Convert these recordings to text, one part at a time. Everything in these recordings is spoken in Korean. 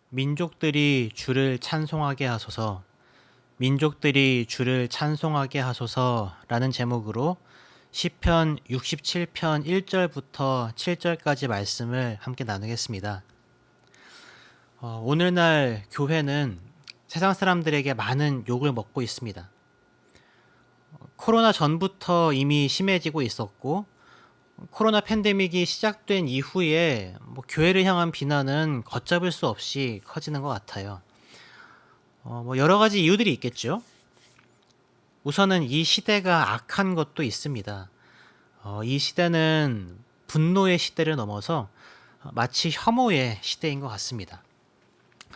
민족들이 주를 찬송하게 하소서, 민족들이 주를 찬송하게 하소서라는 제목으로 시편 67편 1절부터 7절까지 말씀을 함께 나누겠습니다. 오늘날 교회는 세상 사람들에게 많은 욕을 먹고 있습니다. 코로나 전부터 이미 심해지고 있었고, 코로나 팬데믹이 시작된 이후에 교회를 향한 비난은 걷잡을 수 없이 커지는 것 같아요. 여러 가지 이유들이 있겠죠. 우선은 이 시대가 악한 것도 있습니다. 이 시대는 분노의 시대를 넘어서 마치 혐오의 시대인 것 같습니다.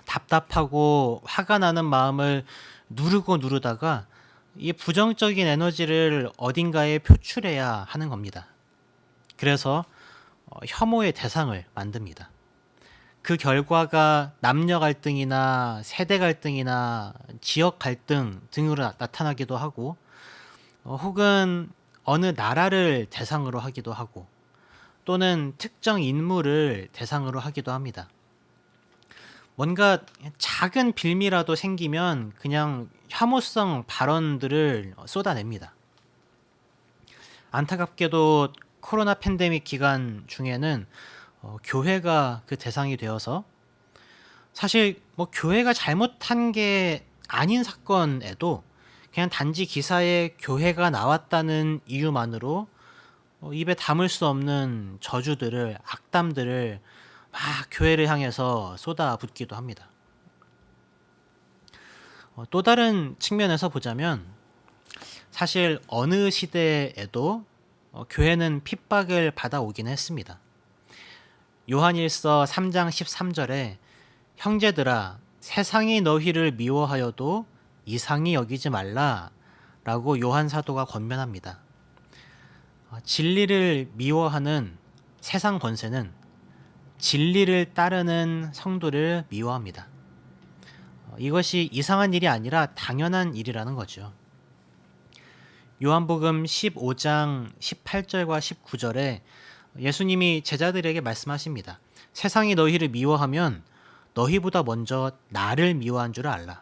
답답하고 화가 나는 마음을 누르고 누르다가 이 부정적인 에너지를 어딘가에 표출해야 하는 겁니다. 그래서 혐오의 대상을 만듭니다. 그 결과가 남녀 갈등이나 세대 갈등이나 지역 갈등 등으로 나타나기도 하고, 혹은 어느 나라를 대상으로 하기도 하고, 또는 특정 인물을 대상으로 하기도 합니다. 뭔가 작은 빌미라도 생기면 그냥 혐오성 발언들을 쏟아냅니다. 안타깝게도 코로나 팬데믹 기간 중에는 교회가 그 대상이 되어서, 사실 교회가 잘못한 게 아닌 사건에도 그냥 단지 기사에 교회가 나왔다는 이유만으로 입에 담을 수 없는 저주들을, 악담들을 막 교회를 향해서 쏟아붓기도 합니다. 또 다른 측면에서 보자면, 사실 어느 시대에도 교회는 핍박을 받아오긴 했습니다. 요한일서 3장 13절에 형제들아 세상이 너희를 미워하여도 이상히 여기지 말라 라고 요한 사도가 권면합니다. 진리를 미워하는 세상 권세는 진리를 따르는 성도를 미워합니다. 이것이 이상한 일이 아니라 당연한 일이라는 거죠. 요한복음 15장 18절과 19절에 예수님이 제자들에게 말씀하십니다. 세상이 너희를 미워하면 너희보다 먼저 나를 미워한 줄 알라.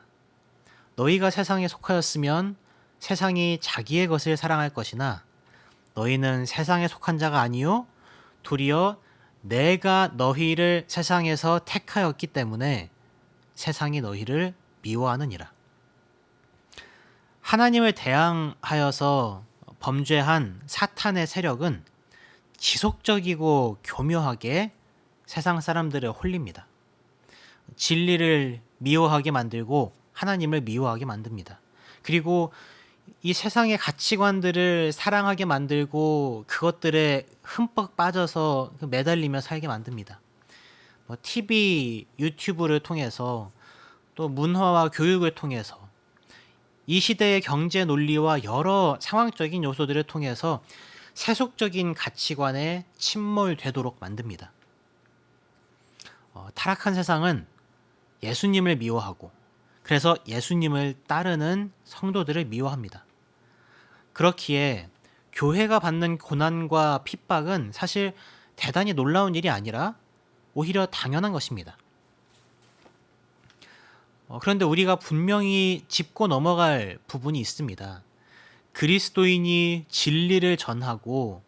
너희가 세상에 속하였으면 세상이 자기의 것을 사랑할 것이나 너희는 세상에 속한 자가 아니요 도리어 내가 너희를 세상에서 택하였기 때문에 세상이 너희를 미워하느니라. 하나님을 대항하여서 범죄한 사탄의 세력은 지속적이고 교묘하게 세상 사람들을 홀립니다. 진리를 미워하게 만들고 하나님을 미워하게 만듭니다. 그리고 이 세상의 가치관들을 사랑하게 만들고 그것들에 흠뻑 빠져서 매달리며 살게 만듭니다. TV, 유튜브를 통해서 또 문화와 교육을 통해서 이 시대의 경제 논리와 여러 상황적인 요소들을 통해서 세속적인 가치관에 침몰되도록 만듭니다. 타락한 세상은 예수님을 미워하고, 그래서 예수님을 따르는 성도들을 미워합니다. 그렇기에 교회가 받는 고난과 핍박은 사실 대단히 놀라운 일이 아니라 오히려 당연한 것입니다. 그런데 우리가 분명히 짚고 넘어갈 부분이 있습니다. 그리스도인이 진리를 전하고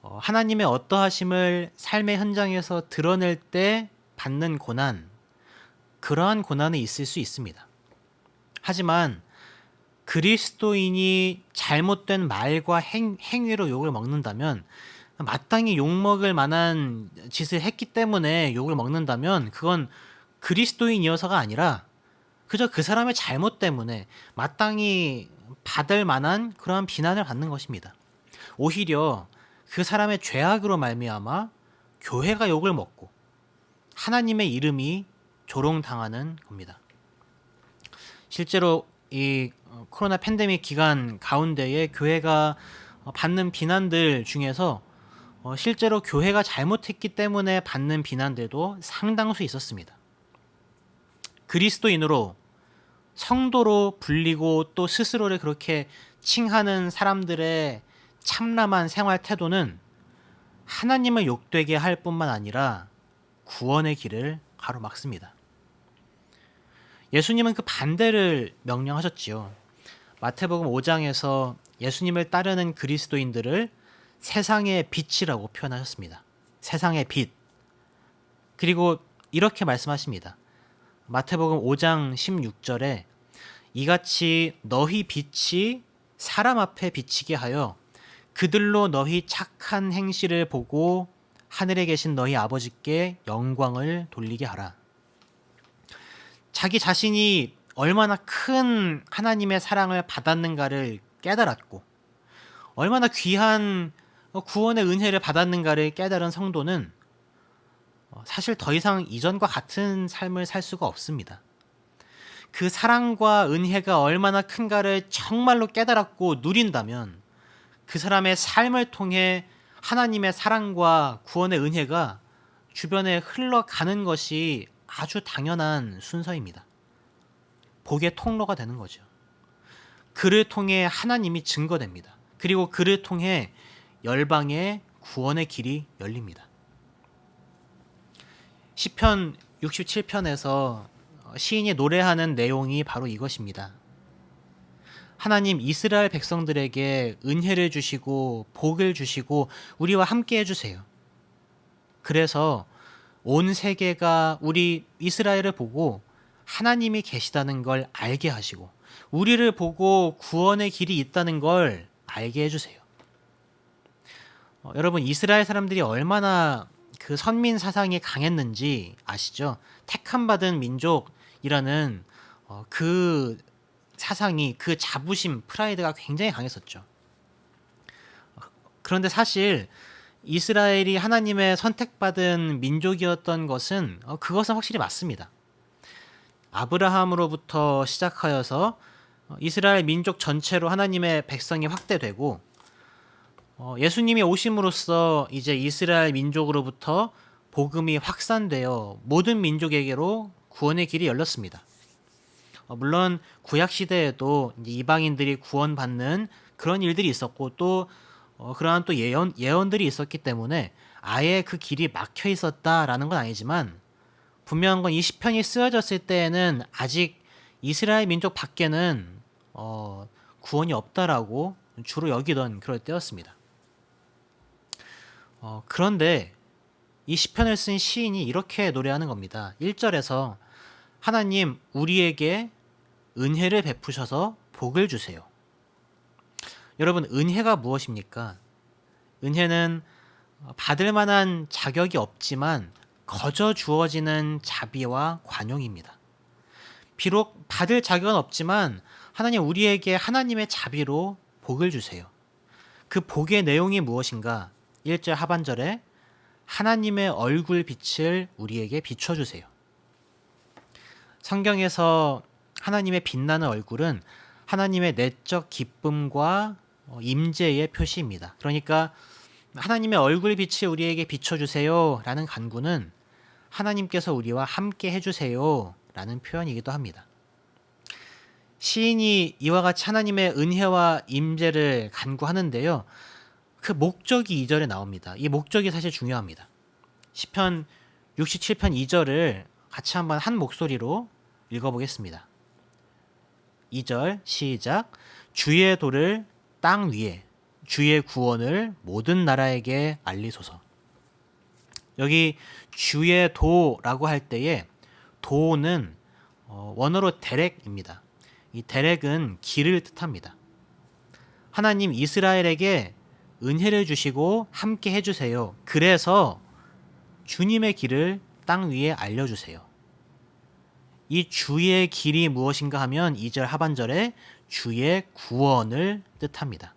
하나님의 어떠하심을 삶의 현장에서 드러낼 때 받는 고난, 그러한 고난이 있을 수 있습니다. 하지만 그리스도인이 잘못된 말과 행위로 욕을 먹는다면, 마땅히 욕먹을 만한 짓을 했기 때문에 욕을 먹는다면 그건 그리스도인이어서가 아니라 그저 그 사람의 잘못 때문에 마땅히 받을 만한 그러한 비난을 받는 것입니다. 오히려 그 사람의 죄악으로 말미암아 교회가 욕을 먹고 하나님의 이름이 조롱당하는 겁니다. 실제로 이 코로나 팬데믹 기간 가운데에 교회가 받는 비난들 중에서 실제로 교회가 잘못했기 때문에 받는 비난들도 상당수 있었습니다. 그리스도인으로 성도로 불리고 또 스스로를 그렇게 칭하는 사람들의 참람한 생활 태도는 하나님을 욕되게 할 뿐만 아니라 구원의 길을 가로막습니다. 예수님은 그 반대를 명령하셨지요. 마태복음 5장에서 예수님을 따르는 그리스도인들을 세상의 빛이라고 표현하셨습니다. 세상의 빛. 그리고 이렇게 말씀하십니다. 마태복음 5장 16절에 이같이 너희 빛이 사람 앞에 비치게 하여 그들로 너희 착한 행실을 보고 하늘에 계신 너희 아버지께 영광을 돌리게 하라. 자기 자신이 얼마나 큰 하나님의 사랑을 받았는가를 깨달았고 얼마나 귀한 구원의 은혜를 받았는가를 깨달은 성도는 사실 더 이상 이전과 같은 삶을 살 수가 없습니다. 그 사랑과 은혜가 얼마나 큰가를 정말로 깨달았고 누린다면 그 사람의 삶을 통해 하나님의 사랑과 구원의 은혜가 주변에 흘러가는 것이 아주 당연한 순서입니다. 복의 통로가 되는 거죠. 그를 통해 하나님이 증거됩니다. 그리고 그를 통해 열방의 구원의 길이 열립니다. 시편 67편에서 시인이 노래하는 내용이 바로 이것입니다. 하나님 이스라엘 백성들에게 은혜를 주시고 복을 주시고 우리와 함께 해주세요. 그래서 온 세계가 우리 이스라엘을 보고 하나님이 계시다는 걸 알게 하시고 우리를 보고 구원의 길이 있다는 걸 알게 해주세요. 여러분 이스라엘 사람들이 얼마나 그 선민 사상이 강했는지 아시죠? 택함받은 민족이라는 그 사상이 그 자부심, 프라이드가 굉장히 강했었죠. 그런데 사실 이스라엘이 하나님의 선택받은 민족이었던 것은 그것은 확실히 맞습니다. 아브라함으로부터 시작하여서 이스라엘 민족 전체로 하나님의 백성이 확대되고 예수님이 오심으로써 이제 이스라엘 민족으로부터 복음이 확산되어 모든 민족에게로 구원의 길이 열렸습니다. 물론 구약 시대에도 이방인들이 구원받는 그런 일들이 있었고 또 그러한 또 예언들이 있었기 때문에 아예 그 길이 막혀 있었다라는 건 아니지만 분명한 건 이 시편이 쓰여졌을 때에는 아직 이스라엘 민족 밖에는 구원이 없다라고 주로 여기던 그럴 때였습니다. 그런데 이 시편을 쓴 시인이 이렇게 노래하는 겁니다. 1절에서 하나님 우리에게 은혜를 베푸셔서 복을 주세요. 여러분 은혜가 무엇입니까? 은혜는 받을 만한 자격이 없지만 거저 주어지는 자비와 관용입니다. 비록 받을 자격은 없지만 하나님 우리에게 하나님의 자비로 복을 주세요. 그 복의 내용이 무엇인가? 1절 하반절에 하나님의 얼굴 빛을 우리에게 비춰주세요. 성경에서 하나님의 빛나는 얼굴은 하나님의 내적 기쁨과 임재의 표시입니다. 그러니까 하나님의 얼굴 빛을 우리에게 비춰주세요 라는 간구는 하나님께서 우리와 함께 해주세요 라는 표현이기도 합니다. 시인이 이와 같이 하나님의 은혜와 임재를 간구하는데요. 그 목적이 2절에 나옵니다. 이 목적이 사실 중요합니다. 시편 67편 2절을 같이 한번 한 목소리로 읽어보겠습니다. 2절 시작. 주의 도를 땅 위에 주의 구원을 모든 나라에게 알리소서. 여기 주의 도라고 할 때에 도는 원어로 데렉입니다. 이 데렉은 길을 뜻합니다. 하나님 이스라엘에게 은혜를 주시고 함께 해주세요. 그래서 주님의 길을 땅 위에 알려주세요. 이 주의 길이 무엇인가 하면 2절 하반절에 주의 구원을 뜻합니다.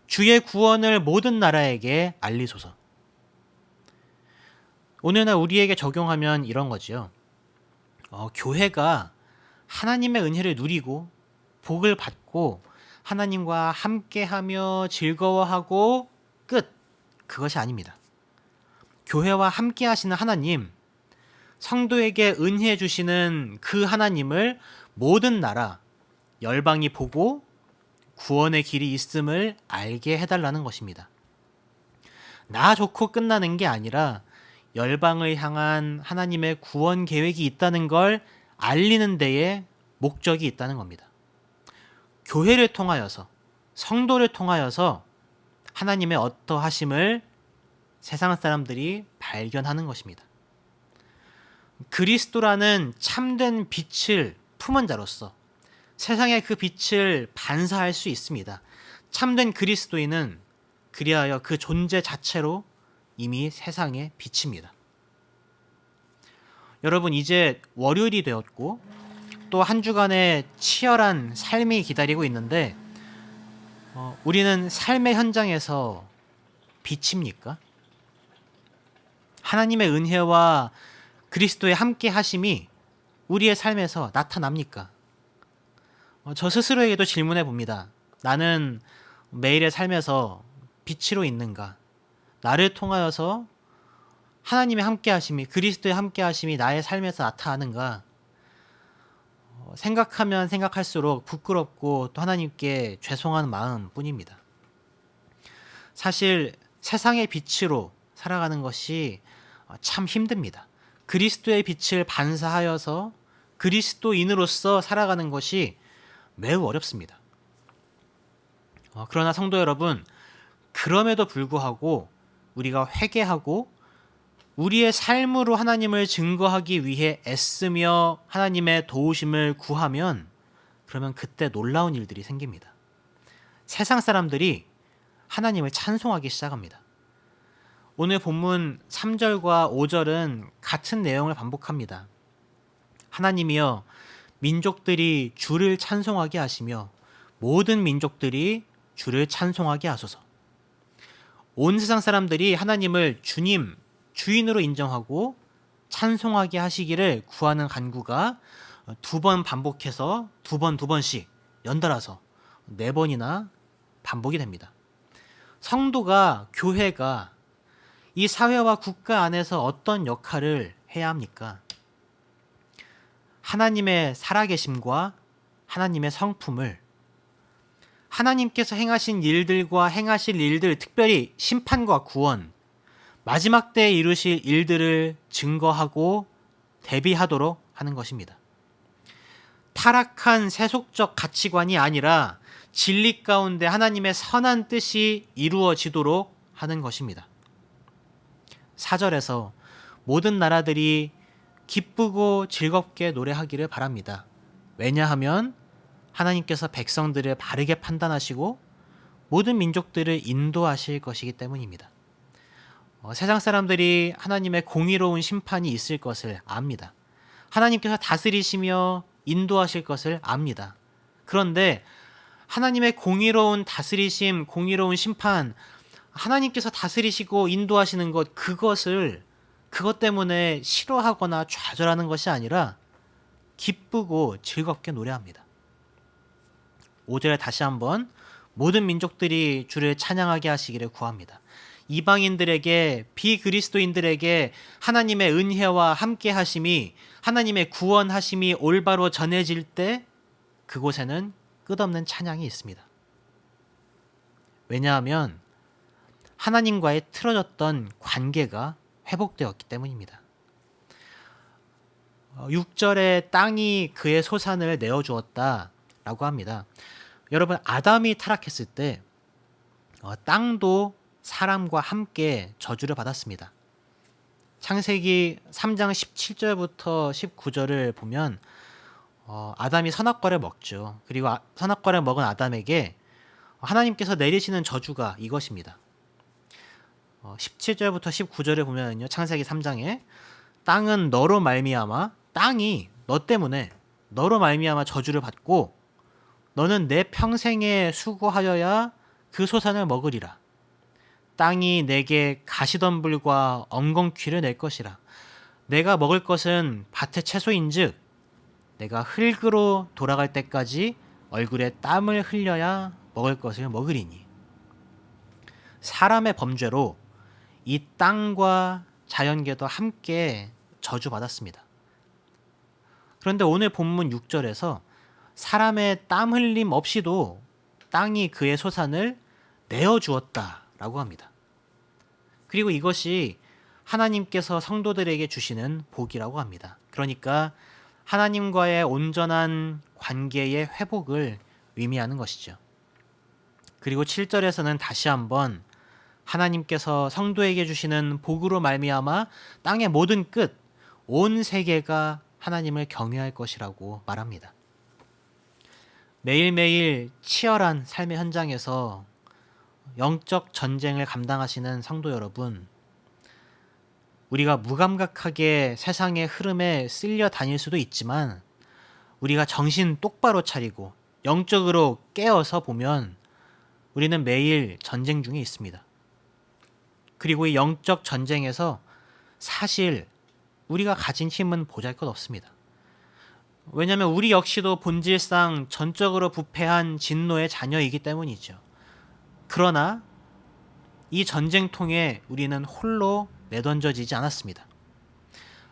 주의 구원을 모든 나라에게 알리소서. 오늘날 우리에게 적용하면 이런 거죠. 교회가 하나님의 은혜를 누리고 복을 받고 하나님과 함께하며 즐거워하고 끝. 그것이 아닙니다. 교회와 함께 하시는 하나님, 성도에게 은혜 주시는 그 하나님을 모든 나라, 열방이 보고 구원의 길이 있음을 알게 해달라는 것입니다. 나 좋고 끝나는 게 아니라 열방을 향한 하나님의 구원 계획이 있다는 걸 알리는 데에 목적이 있다는 겁니다. 교회를 통하여서, 성도를 통하여서 하나님의 어떠하심을 세상 사람들이 발견하는 것입니다. 그리스도라는 참된 빛을 품은 자로서 세상에 그 빛을 반사할 수 있습니다. 참된 그리스도인은 그리하여 그 존재 자체로 이미 세상에 비칩니다. 여러분, 이제 월요일이 되었고 또 한 주간의 치열한 삶이 기다리고 있는데 우리는 삶의 현장에서 비칩니까? 하나님의 은혜와 그리스도의 함께 하심이 우리의 삶에서 나타납니까? 저 스스로에게도 질문해 봅니다. 나는 매일의 삶에서 빛으로 있는가? 나를 통하여서 하나님의 함께 하심이, 그리스도의 함께 하심이 나의 삶에서 나타나는가? 생각하면 생각할수록 부끄럽고 또 하나님께 죄송한 마음 뿐입니다. 사실 세상의 빛으로 살아가는 것이 참 힘듭니다. 그리스도의 빛을 반사하여서 그리스도인으로서 살아가는 것이 매우 어렵습니다. 그러나 성도 여러분, 그럼에도 불구하고 우리가 회개하고 우리의 삶으로 하나님을 증거하기 위해 애쓰며 하나님의 도우심을 구하면 그러면 그때 놀라운 일들이 생깁니다. 세상 사람들이 하나님을 찬송하기 시작합니다. 오늘 본문 3절과 5절은 같은 내용을 반복합니다. 하나님이여, 민족들이 주를 찬송하게 하시며 모든 민족들이 주를 찬송하게 하소서. 온 세상 사람들이 하나님을 주님, 주인으로 인정하고 찬송하게 하시기를 구하는 간구가 두 번 반복해서 두 번씩 연달아서 4번이나 반복이 됩니다. 성도가, 교회가 이 사회와 국가 안에서 어떤 역할을 해야 합니까? 하나님의 살아계심과 하나님의 성품을, 하나님께서 행하신 일들과 행하실 일들, 특별히 심판과 구원, 마지막 때에 이루실 일들을 증거하고 대비하도록 하는 것입니다. 타락한 세속적 가치관이 아니라 진리 가운데 하나님의 선한 뜻이 이루어지도록 하는 것입니다. 4절에서 모든 나라들이 기쁘고 즐겁게 노래하기를 바랍니다. 왜냐하면 하나님께서 백성들을 바르게 판단하시고 모든 민족들을 인도하실 것이기 때문입니다. 세상 사람들이 하나님의 공의로운 심판이 있을 것을 압니다. 하나님께서 다스리시며 인도하실 것을 압니다. 그런데 하나님의 공의로운 다스리심, 공의로운 심판, 하나님께서 다스리시고 인도하시는 것, 그것 때문에 싫어하거나 좌절하는 것이 아니라 기쁘고 즐겁게 노래합니다. 5절에 다시 한번 모든 민족들이 주를 찬양하게 하시기를 구합니다. 이방인들에게, 비그리스도인들에게 하나님의 은혜와 함께 하심이, 하나님의 구원하심이 올바로 전해질 때 그곳에는 끝없는 찬양이 있습니다. 왜냐하면 하나님과의 틀어졌던 관계가 회복되었기 때문입니다. 6절에 땅이 그의 소산을 내어주었다라고 합니다. 여러분, 아담이 타락했을 때 땅도 사람과 함께 저주를 받았습니다. 창세기 3장 17절부터 19절을 보면 아담이 선악과를 먹죠. 그리고 선악과를 먹은 아담에게 하나님께서 내리시는 저주가 이것입니다. 17절부터 19절을 보면요, 창세기 3장에 땅은 너로 말미암아, 땅이 너 때문에 너로 말미암아 저주를 받고 너는 내 평생에 수고하여야 그 소산을 먹으리라. 땅이 내게 가시덤불과 엉겅퀴를 낼 것이라. 내가 먹을 것은 밭의 채소인즉 내가 흙으로 돌아갈 때까지 얼굴에 땀을 흘려야 먹을 것을 먹으리니. 사람의 범죄로 이 땅과 자연계도 함께 저주받았습니다. 그런데 오늘 본문 6절에서 사람의 땀 흘림 없이도 땅이 그의 소산을 내어주었다라고 합니다. 그리고 이것이 하나님께서 성도들에게 주시는 복이라고 합니다. 그러니까 하나님과의 온전한 관계의 회복을 의미하는 것이죠. 그리고 7절에서는 다시 한번 하나님께서 성도에게 주시는 복으로 말미암아 땅의 모든 끝, 온 세계가 하나님을 경외할 것이라고 말합니다. 매일매일 치열한 삶의 현장에서 영적 전쟁을 감당하시는 성도 여러분, 우리가 무감각하게 세상의 흐름에 쓸려 다닐 수도 있지만 우리가 정신 똑바로 차리고 영적으로 깨어서 보면 우리는 매일 전쟁 중에 있습니다. 그리고 이 영적 전쟁에서 사실 우리가 가진 힘은 보잘것없습니다. 왜냐하면 우리 역시도 본질상 전적으로 부패한 진노의 자녀이기 때문이죠. 그러나 이 전쟁통에 우리는 홀로 내던져지지 않았습니다.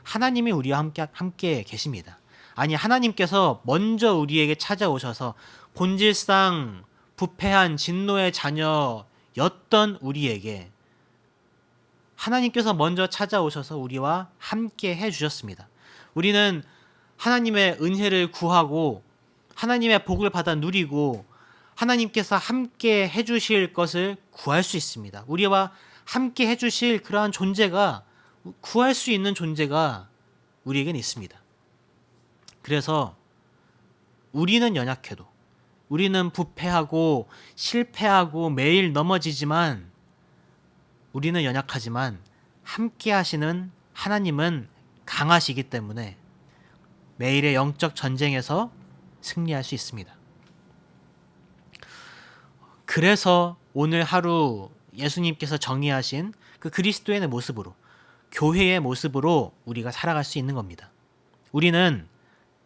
하나님이 우리와 함께 계십니다. 아니, 하나님께서 먼저 우리에게 찾아오셔서 본질상 부패한 진노의 자녀였던 우리에게 하나님께서 먼저 찾아오셔서 우리와 함께 해주셨습니다. 우리는 하나님의 은혜를 구하고 하나님의 복을 받아 누리고 하나님께서 함께 해주실 것을 구할 수 있습니다. 우리와 함께 해주실 그러한 존재가, 구할 수 있는 존재가 우리에겐 있습니다. 그래서 우리는 연약해도, 우리는 부패하고 실패하고 매일 넘어지지만, 우리는 연약하지만 함께 하시는 하나님은 강하시기 때문에 매일의 영적 전쟁에서 승리할 수 있습니다. 그래서 오늘 하루 예수님께서 정의하신 그 그리스도의 모습으로, 교회의 모습으로 우리가 살아갈 수 있는 겁니다. 우리는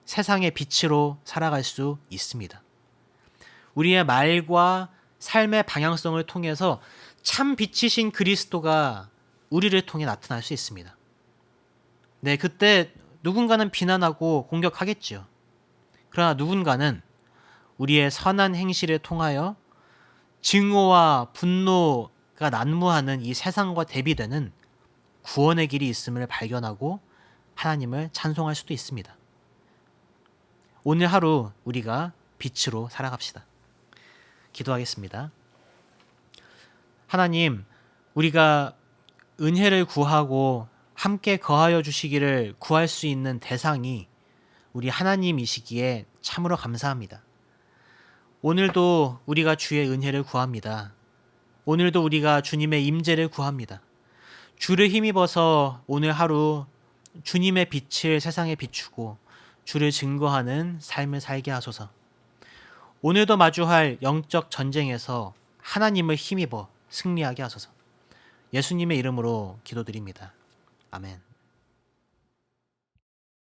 세상의 빛으로 살아갈 수 있습니다. 우리의 말과 삶의 방향성을 통해서 참 빛이신 그리스도가 우리를 통해 나타날 수 있습니다. 네, 그때 누군가는 비난하고 공격하겠죠. 그러나 누군가는 우리의 선한 행실을 통하여 증오와 분노가 난무하는 이 세상과 대비되는 구원의 길이 있음을 발견하고 하나님을 찬송할 수도 있습니다. 오늘 하루 우리가 빛으로 살아갑시다. 기도하겠습니다. 하나님, 우리가 은혜를 구하고 함께 거하여 주시기를 구할 수 있는 대상이 우리 하나님이시기에 참으로 감사합니다. 오늘도 우리가 주의 은혜를 구합니다. 오늘도 우리가 주님의 임재를 구합니다. 주를 힘입어서 오늘 하루 주님의 빛을 세상에 비추고 주를 증거하는 삶을 살게 하소서. 오늘도 마주할 영적 전쟁에서 하나님을 힘입어 승리하게 하소서. 예수님의 이름으로 기도드립니다. 아멘.